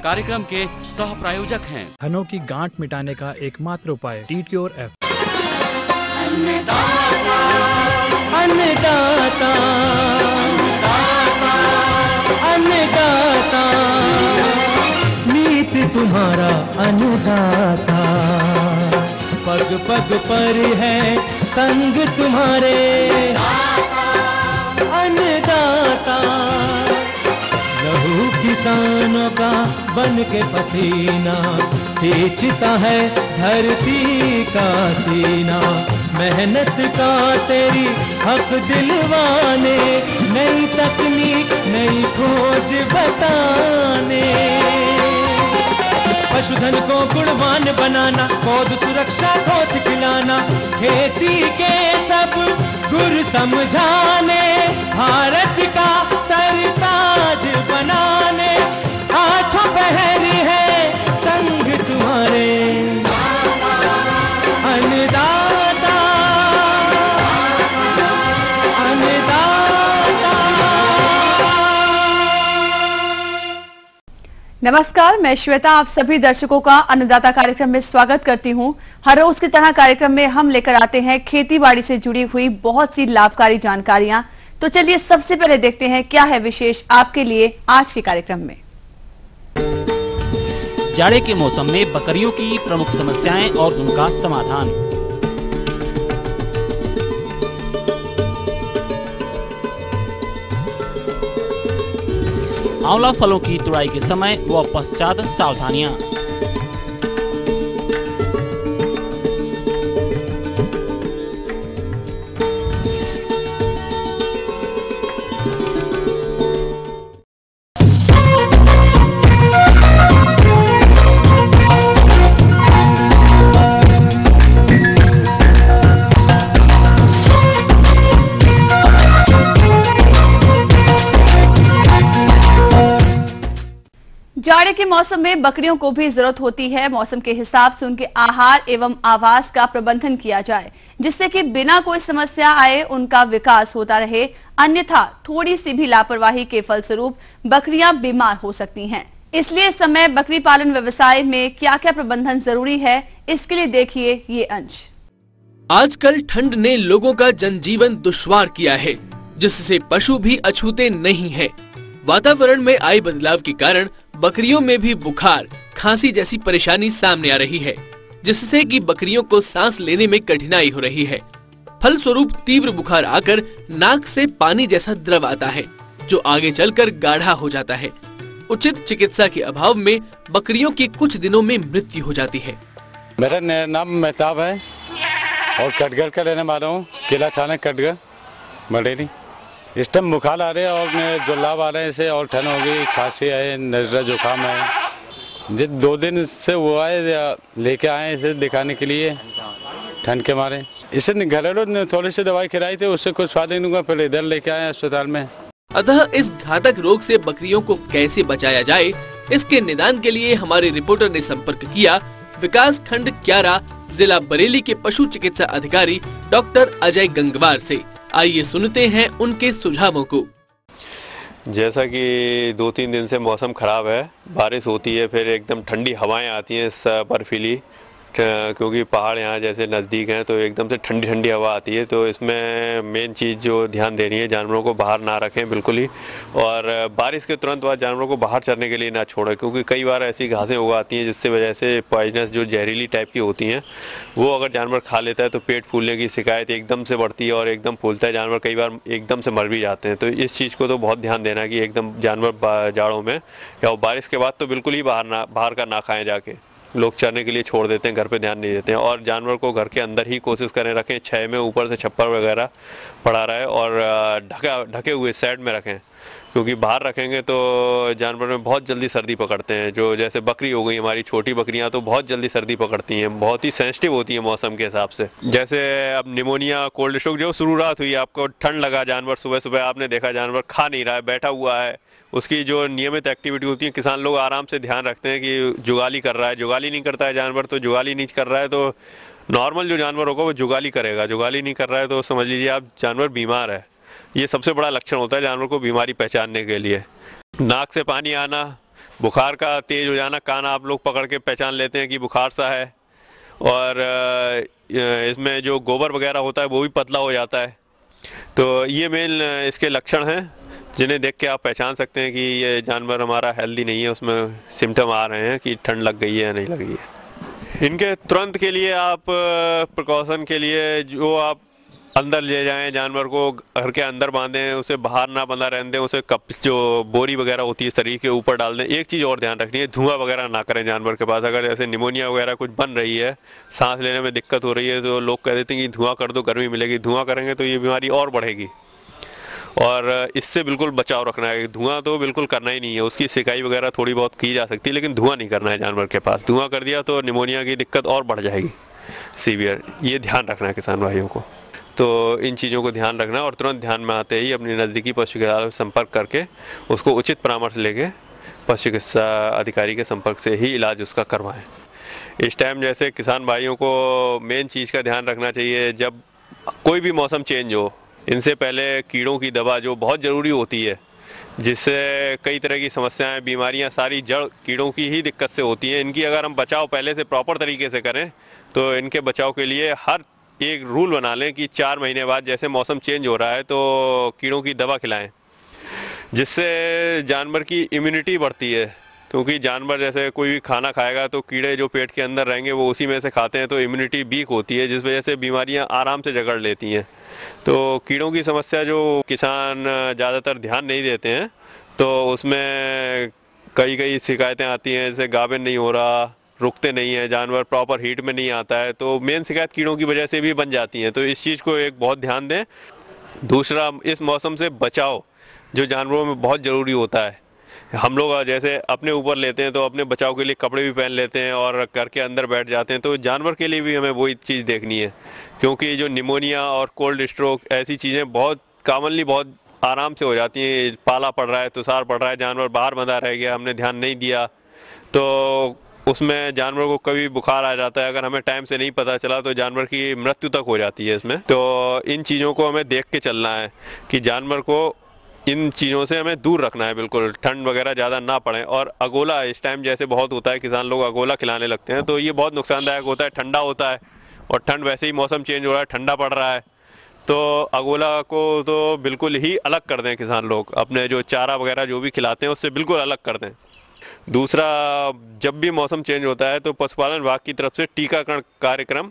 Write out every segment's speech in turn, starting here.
कार्यक्रम के सह प्रायोजक हैं। थनों की गांठ मिटाने का एकमात्र उपाय टी-क्योर F। अन्नदाता अन्नदाता नीत तुम्हारा अन्नदाता, पग पग पर है संग तुम्हारे अन्नदाता। लहू किसानों का बन के पसीना सींचता है धरती का सीना, मेहनत का तेरी हक दिलवाने, नई तकनीक नई खोज बताने। पशुधन को गुणवान बनाना, पौध सुरक्षा को सिखलाना, खेती के सब गुर समझाने, भारत का सरताज बनाने, आठों पहर है संग तुम्हारे अन्नदाता अन्नदाता। नमस्कार, मैं श्वेता आप सभी दर्शकों का अन्नदाता कार्यक्रम में स्वागत करती हूं। हर रोज की तरह कार्यक्रम में हम लेकर आते हैं खेती बाड़ी से जुड़ी हुई बहुत सी लाभकारी जानकारियां। तो चलिए सबसे पहले देखते हैं क्या है विशेष आपके लिए आज के कार्यक्रम में। जाड़े के मौसम में बकरियों की प्रमुख समस्याएं और उनका समाधान। आंवला फलों की तुड़ाई के समय व पश्चात सावधानियां। जाड़े के मौसम में बकरियों को भी जरूरत होती है मौसम के हिसाब से उनके आहार एवं आवास का प्रबंधन किया जाए, जिससे कि बिना कोई समस्या आए उनका विकास होता रहे। अन्यथा थोड़ी सी भी लापरवाही के फलस्वरूप बकरियां बीमार हो सकती हैं। इसलिए इस समय बकरी पालन व्यवसाय में क्या क्या प्रबंधन जरूरी है, इसके लिए देखिए ये अंश। आजकल ठंड ने लोगों का जनजीवन दुश्वार किया है, जिससे पशु भी अछूते नहीं हैं। वातावरण में आए बदलाव के कारण बकरियों में भी बुखार, खांसी जैसी परेशानी सामने आ रही है, जिससे कि बकरियों को सांस लेने में कठिनाई हो रही है। फलस्वरूप तीव्र बुखार आकर नाक से पानी जैसा द्रव आता है, जो आगे चलकर गाढ़ा हो जाता है। उचित चिकित्सा के अभाव में बकरियों की कुछ दिनों में मृत्यु हो जाती है। मेरा नाम मेहताब है और कटघर का रहने वाला हूँ, किला थाना कटघर बरेली। इस टाइम बुखार आ रहे हैं और जुलाब आ रहे हैं इसे, और ठंड हो गई, खांसी है, नजला जुकाम है। जिस 2 दिन से वो आए लेके आए इसे दिखाने के लिए ठंड के मारे। इसे घरेलू थोड़ी सी दवाई खिलाई थी, उससे कुछ स्वाद नहीं हुआ, फिर इधर लेके आए अस्पताल में। अतः इस घातक रोग से बकरियों को कैसे बचाया जाए, इसके निदान के लिए हमारे रिपोर्टर ने संपर्क किया विकास खंड 11 जिला बरेली के पशु चिकित्सा अधिकारी डॉक्टर अजय गंगवार से। आइए सुनते हैं उनके सुझावों को। जैसा कि 2-3 दिन से मौसम खराब है, बारिश होती है, फिर एकदम ठंडी हवाएं आती हैं बर्फीली, क्योंकि पहाड़ यहाँ जैसे नज़दीक हैं तो एकदम से ठंडी ठंडी हवा आती है। तो इसमें मेन चीज़ जो ध्यान देनी है, जानवरों को बाहर ना रखें बिल्कुल ही, और बारिश के तुरंत बाद जानवरों को बाहर चरने के लिए ना छोड़ें, क्योंकि कई बार ऐसी घासें उगाती हैं जिससे वजह से पॉइजनस जो जहरीली टाइप की होती हैं वो अगर जानवर खा लेता है तो पेट फूलने की शिकायत एकदम से बढ़ती है और एकदम फूलता है जानवर, कई बार एकदम से मर भी जाते हैं। तो इस चीज़ को तो बहुत ध्यान देना कि एकदम जानवर जाड़ों में या बारिश के बाद तो बिल्कुल ही बाहर का ना खाएँ। जाके लोग चरने के लिए छोड़ देते हैं, घर पे ध्यान नहीं देते हैं, और जानवर को घर के अंदर ही कोशिश करें रखें, छाया में ऊपर से छप्पर वगैरह पड़ा रहे और ढके हुए साइड में रखें, क्योंकि बाहर रखेंगे तो जानवर में बहुत जल्दी सर्दी पकड़ते हैं। जो जैसे बकरी हो गई हमारी, छोटी बकरियां तो बहुत जल्दी सर्दी पकड़ती हैं, बहुत ही सेंसिटिव होती हैं मौसम के हिसाब से। जैसे अब निमोनिया, कोल्ड शॉक जो शुरुआत हुई, आपको ठंड लगा, जानवर सुबह सुबह आपने देखा जानवर खा नहीं रहा है, बैठा हुआ है, उसकी जो नियमित एक्टिविटी होती है, किसान लोग आराम से ध्यान रखते हैं कि जुगाली कर रहा है, जुगाली नहीं करता है जानवर, तो जुगाली नहीं कर रहा है तो नॉर्मल जो जानवर होगा वो जुगाली करेगा, जुगाली नहीं कर रहा है तो समझ लीजिए आप जानवर बीमार है। ये सबसे बड़ा लक्षण होता है जानवर को बीमारी पहचानने के लिए। नाक से पानी आना, बुखार का तेज हो जाना, कान आप लोग पकड़ के पहचान लेते हैं कि बुखार सा है, और इसमें जो गोबर वगैरह होता है वो भी पतला हो जाता है। तो ये मेन इसके लक्षण हैं जिन्हें देख के आप पहचान सकते हैं कि ये जानवर हमारा हेल्दी नहीं है, उसमें सिम्टम आ रहे हैं कि ठंड लग गई है या नहीं लगी है। इनके तुरंत के लिए आप प्रिकॉशन के लिए जो आप अंदर ले जाएं, जानवर को घर के अंदर बांधें, उसे बाहर ना बंधा रहने दें, उसे कप जो बोरी वगैरह होती है शरीर के ऊपर डाल दें। एक चीज़ और ध्यान रखनी है, धुआं वगैरह ना करें जानवर के पास। अगर जैसे निमोनिया वगैरह कुछ बन रही है, सांस लेने में दिक्कत हो रही है, तो लोग कह देते हैं कि धुआं कर दो गर्मी मिलेगी। धुआं करेंगे तो ये बीमारी और बढ़ेगी, और इससे बिल्कुल बचाव रखना है। धुआं तो बिल्कुल करना ही नहीं है, उसकी सिकाई वगैरह थोड़ी बहुत की जा सकती है, लेकिन धुआं नहीं करना है जानवर के पास। धुआं कर दिया तो निमोनिया की दिक्कत और बढ़ जाएगी सीवियर। ये ध्यान रखना है किसान भाइयों को। तो इन चीज़ों को ध्यान रखना, और तुरंत ध्यान में आते ही अपनी नज़दीकी पशु चिकित्सालय में संपर्क करके उसको उचित परामर्श लेके पशु चिकित्सा अधिकारी के संपर्क से ही इलाज उसका करवाएं। इस टाइम जैसे किसान भाइयों को मेन चीज़ का ध्यान रखना चाहिए, जब कोई भी मौसम चेंज हो, इनसे पहले कीड़ों की दवा जो बहुत ज़रूरी होती है, जिससे कई तरह की समस्याएं, बीमारियां सारी जड़ कीड़ों की ही दिक्कत से होती हैं। इनकी अगर हम बचाव पहले से प्रॉपर तरीके से करें तो इनके बचाव के लिए हर एक रूल बना लें कि 4 महीने बाद जैसे मौसम चेंज हो रहा है तो कीड़ों की दवा खिलाएं, जिससे जानवर की इम्यूनिटी बढ़ती है। क्योंकि जानवर जैसे कोई भी खाना खाएगा तो कीड़े जो पेट के अंदर रहेंगे वो उसी में से खाते हैं, तो इम्यूनिटी वीक होती है, जिस वजह से बीमारियां आराम से जकड़ लेती हैं। तो कीड़ों की समस्या जो किसान ज़्यादातर ध्यान नहीं देते हैं, तो उसमें कई शिकायतें आती हैं, जैसे गाभिन नहीं हो रहा, रुकते नहीं है जानवर, प्रॉपर हीट में नहीं आता है। तो मेन शिकायत कीड़ों की वजह से भी बन जाती हैं। तो इस चीज़ को एक बहुत ध्यान दें। दूसरा, इस मौसम से बचाव जो जानवरों में बहुत ज़रूरी होता है। हम लोग जैसे अपने ऊपर लेते हैं तो अपने बचाव के लिए कपड़े भी पहन लेते हैं और घर के अंदर बैठ जाते हैं, तो जानवर के लिए भी हमें वही चीज़ देखनी है। क्योंकि जो निमोनिया और कोल्ड स्ट्रोक ऐसी चीज़ें बहुत कॉमनली बहुत आराम से हो जाती हैं। पाला पड़ रहा है, तुषार पड़ रहा है, जानवर बाहर बंधा रह गया, हमने ध्यान नहीं दिया, तो उसमें जानवर को कभी बुखार आ जाता है। अगर हमें टाइम से नहीं पता चला तो जानवर की मृत्यु तक हो जाती है इसमें। तो इन चीज़ों को हमें देख के चलना है कि जानवर को इन चीज़ों से हमें दूर रखना है, बिल्कुल ठंड वगैरह ज़्यादा ना पड़े। और अगोला इस टाइम जैसे बहुत होता है, किसान लोग अगोला खिलाने लगते हैं, तो ये बहुत नुकसानदायक होता है। ठंडा होता है और ठंड वैसे ही मौसम चेंज हो रहा है, ठंडा पड़ रहा है, तो अगोला को तो बिल्कुल ही अलग कर दें किसान लोग। अपने जो चारा वगैरह जो भी खिलाते हैं उससे बिल्कुल अलग कर दें। दूसरा, जब भी मौसम चेंज होता है तो पशुपालन विभाग की तरफ से टीकाकरण कार्यक्रम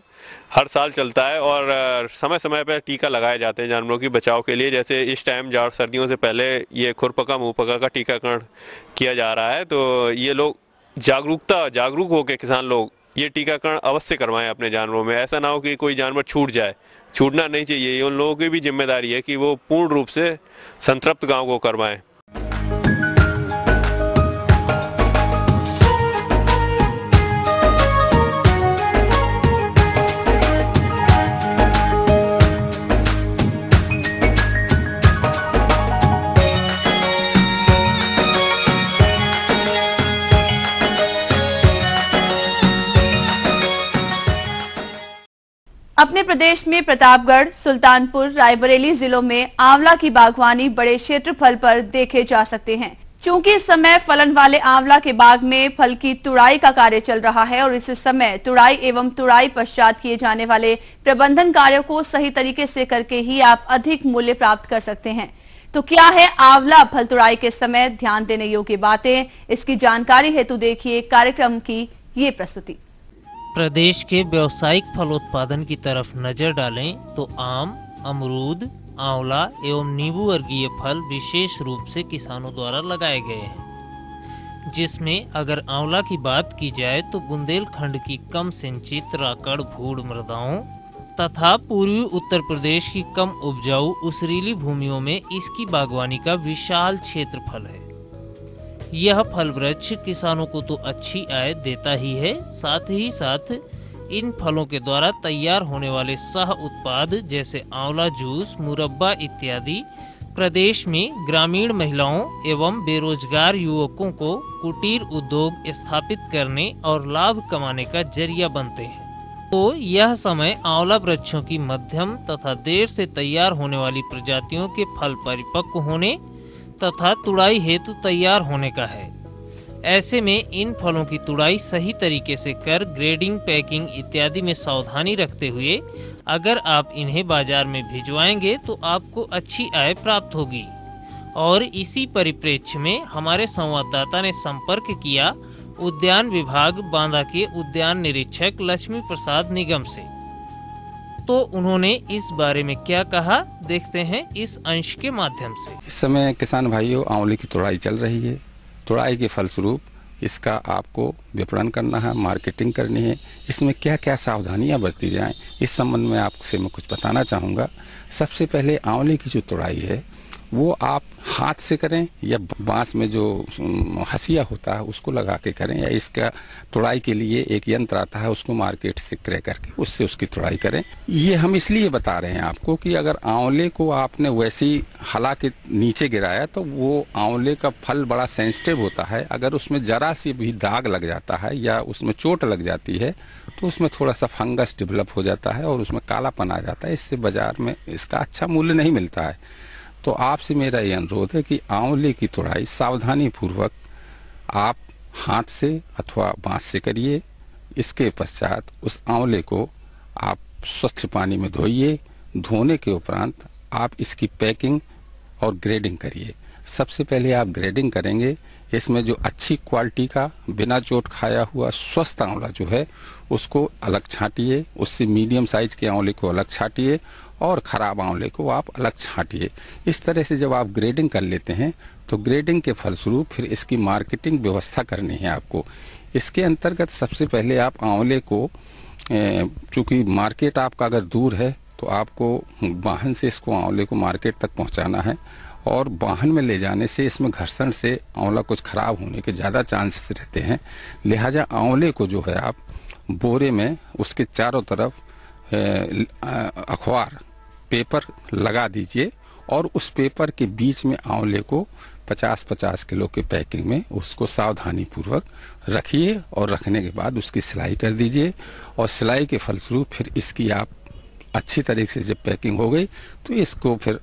हर साल चलता है, और समय समय पर टीका लगाए जाते हैं जानवरों की बचाव के लिए। जैसे इस टाइम जाड़ सर्दियों से पहले ये खुरपका मुंहपका का टीकाकरण किया जा रहा है। तो ये लोग जागरूक होकर किसान लोग ये टीकाकरण अवश्य करवाएं अपने जानवरों में। ऐसा ना हो कि कोई जानवर छूट जाए, छूटना नहीं चाहिए। ये उन लोगों की भी जिम्मेदारी है कि वो पूर्ण रूप से संतृप्त गाँव को करवाएं। अपने प्रदेश में प्रतापगढ़, सुल्तानपुर, रायबरेली जिलों में आंवला की बागवानी बड़े क्षेत्रफल पर देखे जा सकते हैं। चूंकि इस समय फलन वाले आंवला के बाग में फल की तुड़ाई का कार्य चल रहा है और इस समय तुड़ाई एवं तुड़ाई पश्चात किए जाने वाले प्रबंधन कार्यों को सही तरीके से करके ही आप अधिक मूल्य प्राप्त कर सकते हैं। तो क्या है आंवला फल तुड़ाई के समय ध्यान देने योग्य बातें, इसकी जानकारी हेतु देखिए कार्यक्रम की ये प्रस्तुति। प्रदेश के व्यावसायिक फलोत्पादन की तरफ नजर डालें तो आम, अमरूद, आंवला एवं नींबू वर्गीय फल विशेष रूप से किसानों द्वारा लगाए गए हैं, जिसमें अगर आंवला की बात की जाए तो बुंदेलखंड की कम सिंचित राकड़ भूड़ मृदाओं तथा पूर्वी उत्तर प्रदेश की कम उपजाऊ उसरीली भूमियों में इसकी बागवानी का विशाल क्षेत्रफल है। यह फल वृक्ष किसानों को तो अच्छी आय देता ही है, साथ ही साथ इन फलों के द्वारा तैयार होने वाले सह उत्पाद जैसे आंवला जूस, मुरब्बा इत्यादि प्रदेश में ग्रामीण महिलाओं एवं बेरोजगार युवकों को कुटीर उद्योग स्थापित करने और लाभ कमाने का जरिया बनते हैं। तो यह समय आंवला वृक्षों की मध्यम तथा देर से तैयार होने वाली प्रजातियों के फल परिपक्व होने तथा तुड़ाई हेतु तैयार होने का है। ऐसे में इन फलों की तुड़ाई सही तरीके से कर ग्रेडिंग, पैकिंग इत्यादि में सावधानी रखते हुए अगर आप इन्हें बाजार में भिजवाएंगे तो आपको अच्छी आय प्राप्त होगी। और इसी परिप्रेक्ष्य में हमारे संवाददाता ने संपर्क किया उद्यान विभाग बांदा के उद्यान निरीक्षक लक्ष्मी प्रसाद निगम से। तो उन्होंने इस बारे में क्या कहा, देखते हैं इस अंश के माध्यम से। इस समय किसान भाइयों आंवले की तुड़ाई चल रही है। तुड़ाई के फलस्वरूप इसका आपको विपणन करना है, मार्केटिंग करनी है। इसमें क्या क्या सावधानियां बरती जाएं, इस संबंध में आपसे मैं कुछ बताना चाहूँगा। सबसे पहले आंवले की जो तुड़ाई है वो आप हाथ से करें या बांस में जो हसिया होता है उसको लगा के करें, या इसका तुड़ाई के लिए एक यंत्र आता है उसको मार्केट से क्रय करके उससे उसकी तुड़ाई करें। ये हम इसलिए बता रहे हैं आपको कि अगर आंवले को आपने वैसी हला के नीचे गिराया तो वो आंवले का फल बड़ा सेंसिटिव होता है। अगर उसमें जरा सी भी दाग लग जाता है या उसमें चोट लग जाती है तो उसमें थोड़ा सा फंगस डेवलप हो जाता है और उसमें कालापन आ जाता है। इससे बाजार में इसका अच्छा मूल्य नहीं मिलता है। तो आपसे मेरा ये अनुरोध है कि आंवले की तुड़ाई सावधानी पूर्वक आप हाथ से अथवा बांस से करिए। इसके पश्चात उस आंवले को आप स्वच्छ पानी में धोइए। धोने के उपरांत आप इसकी पैकिंग और ग्रेडिंग करिए। सबसे पहले आप ग्रेडिंग करेंगे। इसमें जो अच्छी क्वालिटी का बिना चोट खाया हुआ स्वस्थ आंवला जो है उसको अलग छांटिए, उससे मीडियम साइज के आंवले को अलग छांटिए और ख़राब आंवले को आप अलग छांटिए। इस तरह से जब आप ग्रेडिंग कर लेते हैं तो ग्रेडिंग के फलस्वरूप फिर इसकी मार्केटिंग व्यवस्था करनी है आपको। इसके अंतर्गत सबसे पहले आप आंवले को, चूँकि मार्केट आपका अगर दूर है तो आपको वाहन से इसको आंवले को मार्केट तक पहुँचाना है, और वाहन में ले जाने से इसमें घर्षण से आंवला कुछ ख़राब होने के ज़्यादा चांसेस रहते हैं। लिहाजा आंवले को जो है आप बोरे में उसके चारों तरफ अखबार पेपर लगा दीजिए और उस पेपर के बीच में आंवले को 50-50 किलो के पैकिंग में उसको सावधानी पूर्वक रखिए और रखने के बाद उसकी सिलाई कर दीजिए। और सिलाई के फलस्वरूप फिर इसकी आप अच्छी तरीके से जब पैकिंग हो गई तो इसको फिर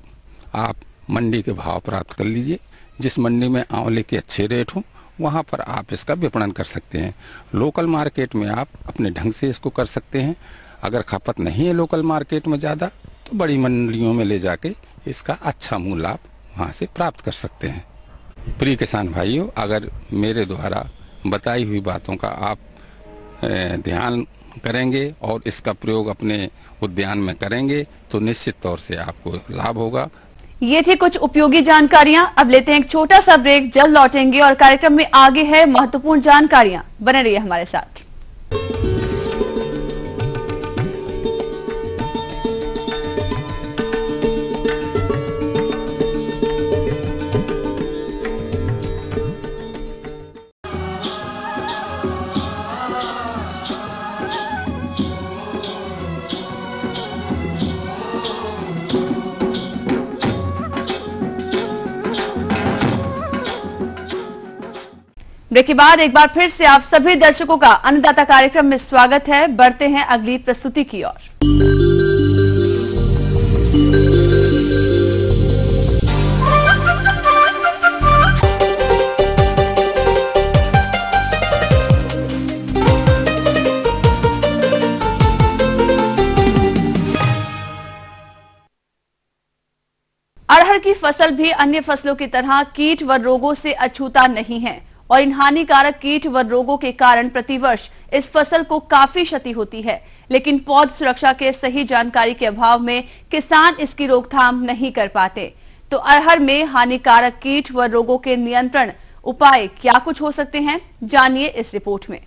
आप मंडी के भाव प्राप्त कर लीजिए। जिस मंडी में आंवले के अच्छे रेट हों वहाँ पर आप इसका विपणन कर सकते हैं। लोकल मार्केट में आप अपने ढंग से इसको कर सकते हैं। अगर खपत नहीं है लोकल मार्केट में ज़्यादा तो बड़ी मंडियों में ले जाके इसका अच्छा मूल्य आप वहाँ से प्राप्त कर सकते हैं। प्रिय किसान भाइयों, अगर मेरे द्वारा बताई हुई बातों का आप ध्यान करेंगे और इसका प्रयोग अपने उद्यान में करेंगे तो निश्चित तौर से आपको लाभ होगा। ये थी कुछ उपयोगी जानकारियां। अब लेते हैं एक छोटा सा ब्रेक, जल्द लौटेंगे और कार्यक्रम में आगे है महत्वपूर्ण जानकारियां। बने रहिए हमारे साथ। ब्रेक के बाद एक बार फिर से आप सभी दर्शकों का अन्नदाता कार्यक्रम में स्वागत है। बढ़ते हैं अगली प्रस्तुति की ओर। अरहर की फसल भी अन्य फसलों की तरह कीट व रोगों से अछूता नहीं है और इन हानिकारक कीट व रोगों के कारण प्रतिवर्ष इस फसल को काफी क्षति होती है। लेकिन पौध सुरक्षा के सही जानकारी के अभाव में किसान इसकी रोकथाम नहीं कर पाते। तो अरहर में हानिकारक कीट व रोगों के नियंत्रण उपाय क्या कुछ हो सकते हैं, जानिए इस रिपोर्ट में।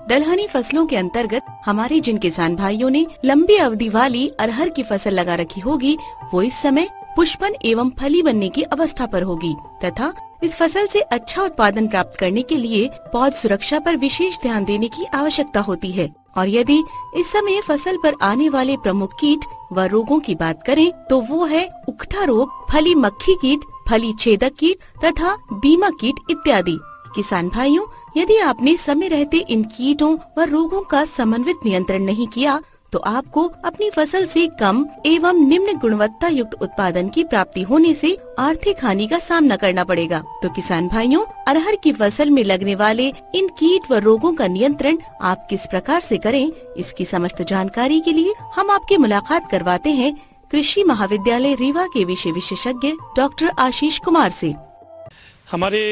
दलहनी फसलों के अंतर्गत हमारे जिन किसान भाइयों ने लंबी अवधि वाली अरहर की फसल लगा रखी होगी वो इस समय पुष्पन एवं फली बनने की अवस्था पर होगी तथा इस फसल से अच्छा उत्पादन प्राप्त करने के लिए पौध सुरक्षा पर विशेष ध्यान देने की आवश्यकता होती है। और यदि इस समय फसल पर आने वाले प्रमुख कीट व रोगों की बात करें तो वो है उकठा रोग, फली मक्खी कीट, फली छेदक कीट तथा दीमक कीट इत्यादि। किसान भाइयों, यदि आपने समय रहते इन कीटों व रोगों का समन्वित नियंत्रण नहीं किया तो आपको अपनी फसल से कम एवं निम्न गुणवत्ता युक्त उत्पादन की प्राप्ति होने से आर्थिक हानि का सामना करना पड़ेगा। तो किसान भाइयों, अरहर की फसल में लगने वाले इन कीट व रोगों का नियंत्रण आप किस प्रकार से करें, इसकी समस्त जानकारी के लिए हम आपकी मुलाकात करवाते हैं कृषि महाविद्यालय रीवा के विषय विशेषज्ञ डॉक्टर आशीष कुमार से। हमारे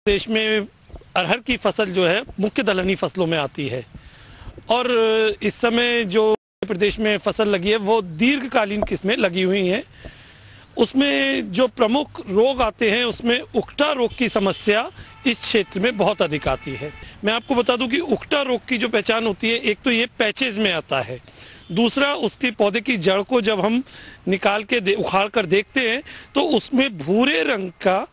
देश में अरहर की फसल जो है मुख्य दलहनी फसलों में आती है और इस समय जो प्रदेश में फसल लगी है वो दीर्घकालीन किस्में लगी हुई हैं। उसमें जो प्रमुख रोग आते हैं उसमें उकटा रोग की समस्या इस क्षेत्र में बहुत अधिक आती है। मैं आपको बता दूं कि उकटा रोग की जो पहचान होती है, एक तो ये पैचेज में आता है, दूसरा उसकी पौधे की जड़ को जब हम निकाल के उखाड़ कर देखते हैं तो उसमें भूरे रंग का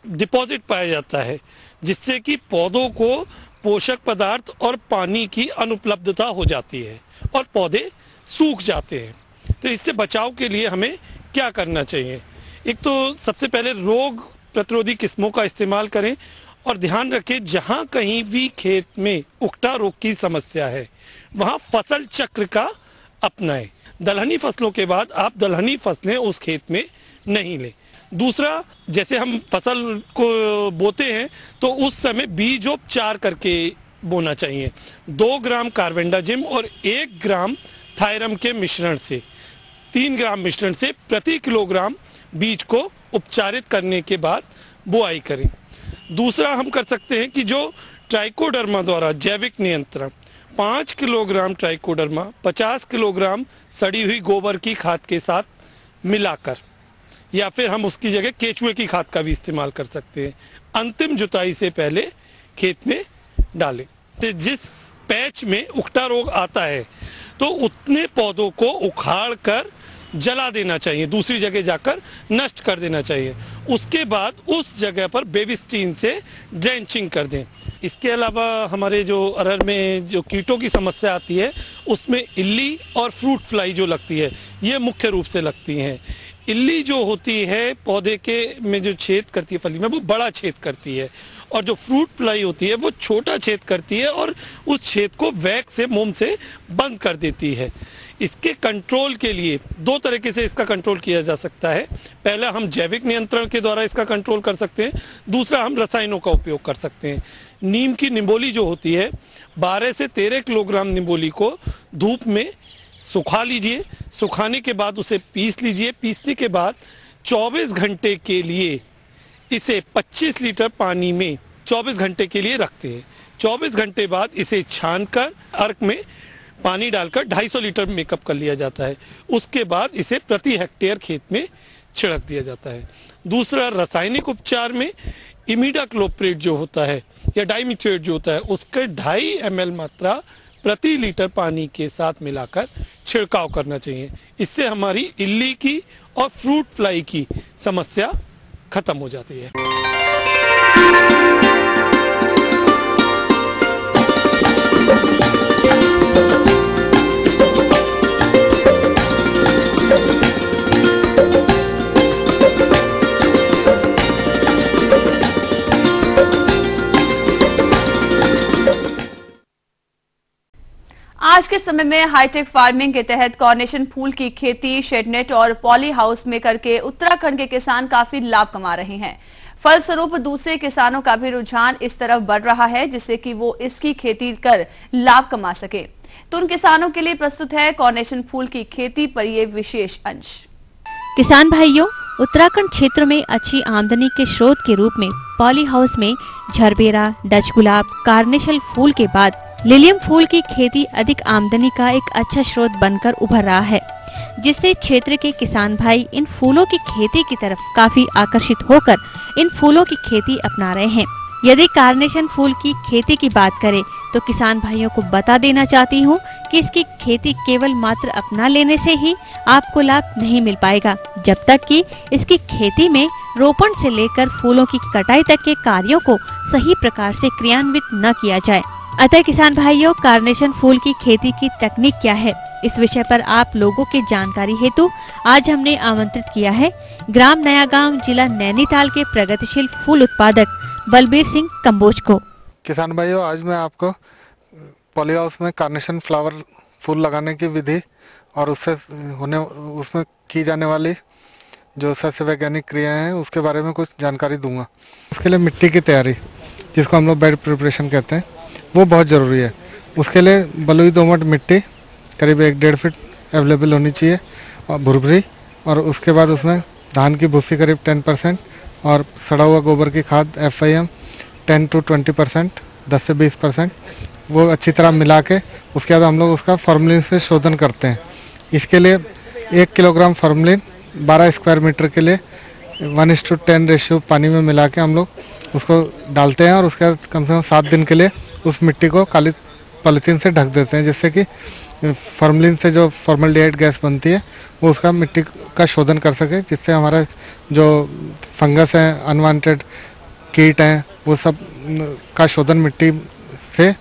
डिपॉजिट पाया जाता है, जिससे कि पौधों को पोषक पदार्थ और पानी की अनुपलब्धता हो जाती है और पौधे सूख जाते हैं। तो इससे बचाव के लिए हमें क्या करना चाहिए? एक तो सबसे पहले रोग प्रतिरोधी किस्मों का इस्तेमाल करें और ध्यान रखें जहां कहीं भी खेत में उकटा रोग की समस्या है वहां फसल चक्र का अपनाएं। दलहनी फसलों के बाद आप दलहनी फसलें उस खेत में नहीं लें। दूसरा, जैसे हम फसल को बोते हैं तो उस समय बीजोपचार करके बोना चाहिए। 2 ग्राम कार्बेंडाजिम और 1 ग्राम थायरम के मिश्रण से 3 ग्राम मिश्रण से प्रति किलोग्राम बीज को उपचारित करने के बाद बुआई करें। दूसरा हम कर सकते हैं कि जो ट्राइकोडर्मा द्वारा जैविक नियंत्रण 5 किलोग्राम ट्राइकोडर्मा 50 किलोग्राम सड़ी हुई गोबर की खाद के साथ मिलाकर, या फिर हम उसकी जगह केचुए की खाद का भी इस्तेमाल कर सकते हैं, अंतिम जुताई से पहले खेत में डालें। तो जिस पैच में उकटा रोग आता है तो उतने पौधों को उखाड़ कर जला देना चाहिए, दूसरी जगह जाकर नष्ट कर देना चाहिए। उसके बाद उस जगह पर बेविस्टीन से ड्रेंचिंग कर दें। इसके अलावा हमारे जो अरहर में जो कीटों की समस्या आती है उसमें इल्ली और फ्रूट फ्लाई जो लगती है ये मुख्य रूप से लगती हैं। इल्ली जो होती है पौधे के में जो छेद करती है फली में वो बड़ा छेद करती है, और जो फ्रूट फ्लाई होती है वो छोटा छेद करती है और उस छेद को वैक्स से मोम से बंद कर देती है। इसके कंट्रोल के लिए 2 तरीके से इसका कंट्रोल किया जा सकता है। पहला, हम जैविक नियंत्रण के द्वारा इसका कंट्रोल कर सकते हैं। दूसरा, हम रसायनों का उपयोग कर सकते हैं। नीम की निम्बोली जो होती है 12 से 13 किलोग्राम निम्बोली को धूप में सुखा लीजिए। सुखाने के बाद उसे पीस लीजिए। पीसने के बाद 24 घंटे के लिए इसे 25 लीटर पानी में 24 घंटे के लिए रखते हैं। 24 घंटे बाद इसे छानकर अर्क में पानी डालकर 250 लीटर मेकअप कर लिया जाता है। उसके बाद इसे प्रति हेक्टेयर खेत में छिड़क दिया जाता है। दूसरा, रासायनिक उपचार में इमिडाक्लोप्रिड जो होता है या डाइमिथोएट जो होता है उसके 2.5 ml मात्रा प्रति लीटर पानी के साथ मिलाकर छिड़काव करना चाहिए। इससे हमारी इल्ली की और फ्रूट फ्लाई की समस्या खत्म हो जाती है। आज के समय में हाईटेक फार्मिंग के तहत कॉर्नेशन फूल की खेती शेडनेट और पॉली हाउस में करके उत्तराखंड के किसान काफी लाभ कमा रहे हैं। फलस्वरूप दूसरे किसानों का भी रुझान इस तरफ बढ़ रहा है जिससे कि वो इसकी खेती कर लाभ कमा सके। तो उन किसानों के लिए प्रस्तुत है कॉर्नेशन फूल की खेती पर ये विशेष अंश। किसान भाइयों, उत्तराखंड क्षेत्र में अच्छी आमदनी के स्रोत के रूप में पॉली हाउस में झरबेरा, डच गुलाब, कार्नेशन फूल के बाद लिलियम फूल की खेती अधिक आमदनी का एक अच्छा स्रोत बनकर उभर रहा है, जिससे क्षेत्र के किसान भाई इन फूलों की खेती की तरफ काफी आकर्षित होकर इन फूलों की खेती अपना रहे हैं। यदि कार्नेशन फूल की खेती की बात करें तो किसान भाइयों को बता देना चाहती हूँ कि इसकी खेती केवल मात्र अपना लेने से ही आपको लाभ नहीं मिल पाएगा, जब तक कि इसकी खेती में रोपण से लेकर फूलों की कटाई तक के कार्यों को सही प्रकार से क्रियान्वित न किया जाए। अतः किसान भाइयों, कार्नेशन फूल की खेती की तकनीक क्या है, इस विषय पर आप लोगों की जानकारी हेतु आज हमने आमंत्रित किया है ग्राम नया गांव, जिला नैनीताल के प्रगतिशील फूल उत्पादक बलबीर सिंह कंबोज को। किसान भाइयों, आज मैं आपको पॉली हाउस में कार्नेशन फ्लावर फूल लगाने की विधि और उसमें की जाने वाली जो सस्य वैज्ञानिक क्रियाएं हैं उसके बारे में कुछ जानकारी दूंगा। उसके लिए मिट्टी की तैयारी, जिसको हम लोग बेड प्रिपरेशन कहते हैं, वो बहुत ज़रूरी है। उसके लिए बलुई दोमट मिट्टी करीब 1-1.5 फीट अवेलेबल होनी चाहिए और भुरभुरी, और उसके बाद उसमें धान की भूसी करीब 10% और सड़ा हुआ गोबर की खाद FIM 10 to 20%, 10 से 20%, वो अच्छी तरह मिला के उसके बाद हम लोग उसका फॉर्मलिन से शोधन करते हैं। इसके लिए 1 किलोग्राम फॉर्मलिन 12 स्क्वायर मीटर के लिए 1:10 रेशियो पानी में मिला के हम लोग उसको डालते हैं और उसके बाद कम से कम 7 दिन के लिए उस मिट्टी को काली पॉलीथीन से ढक देते हैं, जिससे कि फॉर्मलिन से जो फॉर्मल्डिहाइड गैस बनती है वो उसका मिट्टी का शोधन कर सके, जिससे हमारा जो फंगस है, अनवांटेड कीट हैं, वो सब का शोधन मिट्टी से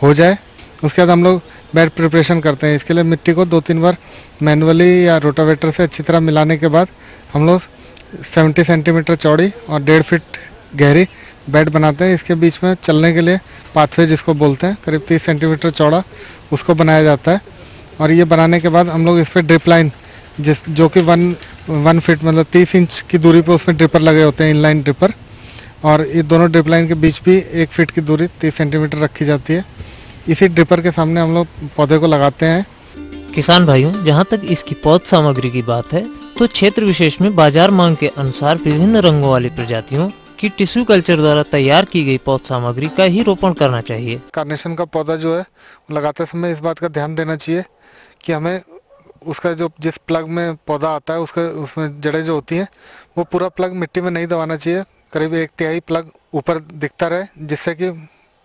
हो जाए। उसके बाद हम लोग बेड प्रिपरेशन करते हैं। इसके लिए मिट्टी को 2-3 बार मैनुअली या रोटावेटर से अच्छी तरह मिलाने के बाद हम लोग 70 सेंटीमीटर चौड़ी और 1.5 फीट गहरी बेड बनाते हैं। इसके बीच में चलने के लिए पाथवे जिसको बोलते हैं, करीब 30 सेंटीमीटर चौड़ा उसको बनाया जाता है। और ये बनाने के बाद हम लोग इस पर ड्रिप लाइन जो कि 1 फीट मतलब 30 इंच की दूरी पे उसमें ड्रिपर लगे होते हैं, इनलाइन ड्रिपर, और ये दोनों ड्रिप लाइन के बीच भी 1 फीट की दूरी 30 सेंटीमीटर रखी जाती है। इसी ड्रिपर के सामने हम लोग पौधे को लगाते हैं। किसान भाइयों, जहाँ तक इसकी पौध सामग्री की बात है तो क्षेत्र विशेष में बाजार मांग के अनुसार विभिन्न रंगों वाली प्रजातियों की टिश्यू कल्चर द्वारा तैयार की गई पौध सामग्री का ही रोपण करना चाहिए। कार्नेशन का पौधा जो है लगाते समय इस बात का ध्यान देना चाहिए कि हमें उसका जो जिस प्लग में पौधा आता है उसमें जड़ें जो होती हैं वो पूरा प्लग मिट्टी में नहीं दबाना चाहिए। करीब 1/3 प्लग ऊपर दिखता रहे, जिससे कि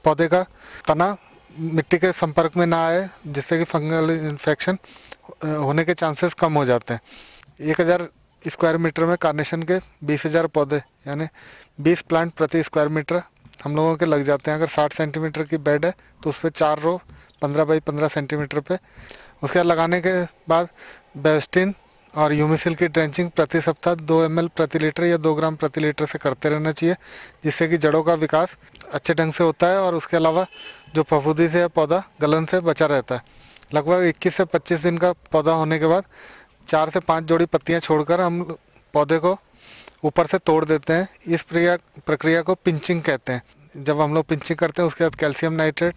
पौधे का तना मिट्टी के संपर्क में ना आए, जिससे कि फंगल इन्फेक्शन होने के चांसेस कम हो जाते हैं। 1000 स्क्वायर मीटर में कार्नेशन के 20,000 पौधे यानी 20 प्लांट प्रति स्क्वायर मीटर हम लोगों के लग जाते हैं। अगर 60 सेंटीमीटर की बेड है तो उस पर 4 रो 15 बाई 15 सेंटीमीटर पे। उसके बाद लगाने के बाद बेस्टिन और ह्यूमिसिल की ड्रेंचिंग प्रति सप्ताह 2 ml प्रति लीटर या 2 ग्राम प्रति लीटर से करते रहना चाहिए, जिससे कि जड़ों का विकास अच्छे ढंग से होता है और उसके अलावा जो फफूंदी से पौधा गलन से बचा रहता है। लगभग 21 से 25 दिन का पौधा होने के बाद 4 से 5 जोड़ी पत्तियां छोड़कर हम पौधे को ऊपर से तोड़ देते हैं। इस प्रक्रिया को पिंचिंग कहते हैं। जब हम लोग पिंचिंग करते हैं उसके बाद कैल्शियम नाइट्रेट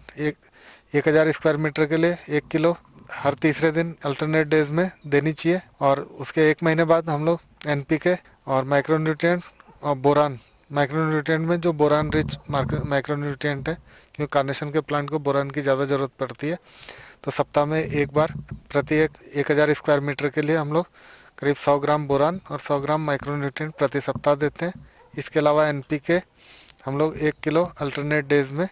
1000 स्क्वायर मीटर के लिए 1 किलो हर तीसरे दिन अल्टरनेट डेज में देनी चाहिए। और उसके 1 महीने बाद हम लोग NPK और माइक्रोन्यूट्रिएंट और बोरान, माइक्रोन्यूट्रिएंट में जो बोरान रिच माइक्रोन्यूट्रिएंट है, क्योंकि कार्नेशन के प्लांट को बोरान की ज़्यादा ज़रूरत पड़ती है, तो सप्ताह में 1 बार प्रति 1000 स्क्वायर मीटर के लिए हम लोग करीब 100 ग्राम बोरान और 100 ग्राम माइक्रोन्यूट्रिएंट प्रति सप्ताह देते हैं। इसके अलावा NPK हम लोग 1 किलो अल्टरनेट डेज में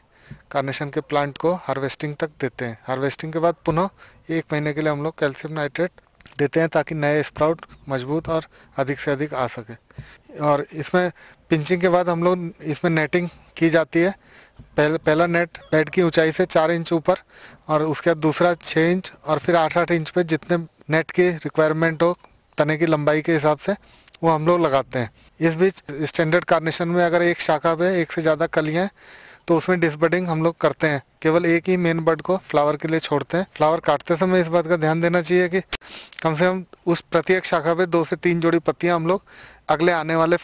कार्नेशन के प्लांट को हार्वेस्टिंग तक देते हैं। हार्वेस्टिंग के बाद पुनः 1 महीने के लिए हम लोग कैल्शियम नाइट्रेट देते हैं, ताकि नए स्प्राउट मजबूत और अधिक से अधिक आ सके। और इसमें पिंचिंग के बाद हम लोग इसमें नेटिंग की जाती है। पहला नेट बेड की ऊंचाई से 4 इंच ऊपर और उसके बाद दूसरा 6 इंच और फिर 8-8 इंच पे जितने नेट की रिक्वायरमेंट हो तने की लंबाई के हिसाब से वो हम लोग लगाते हैं। इस बीच स्टैंडर्ड कार्नेशन में अगर एक शाखा पे 1 से ज़्यादा कलियाँ तो उसमें डिसबडिंग हम लोग करते हैं। केवल एक ही मेन बड को फ्लावर के लिए छोड़ते हैं। फ्लावर काटते समय इस बात का ध्यान देना चाहिए कि कम से कम उस प्रत्येक शाखा पे 2 से 3 जोड़ी पत्तियां हम लोग अगले आने वाली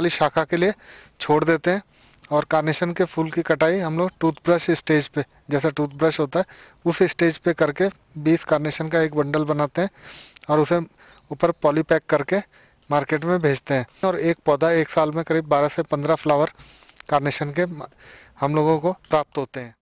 शाखा के लिए छोड़ देते हैं। और कार्नेशन के फूल की कटाई हम लोग टूथब्रश स्टेज पे, जैसा टूथब्रश होता है उस स्टेज पे करके 20 कार्नेशन का एक बंडल बनाते हैं और उसे ऊपर पॉली पैक करके मार्केट में भेजते हैं। और एक पौधा 1 साल में करीब 12 से 15 फ्लावर कार्नेशन के हम लोगों को प्राप्त होते हैं।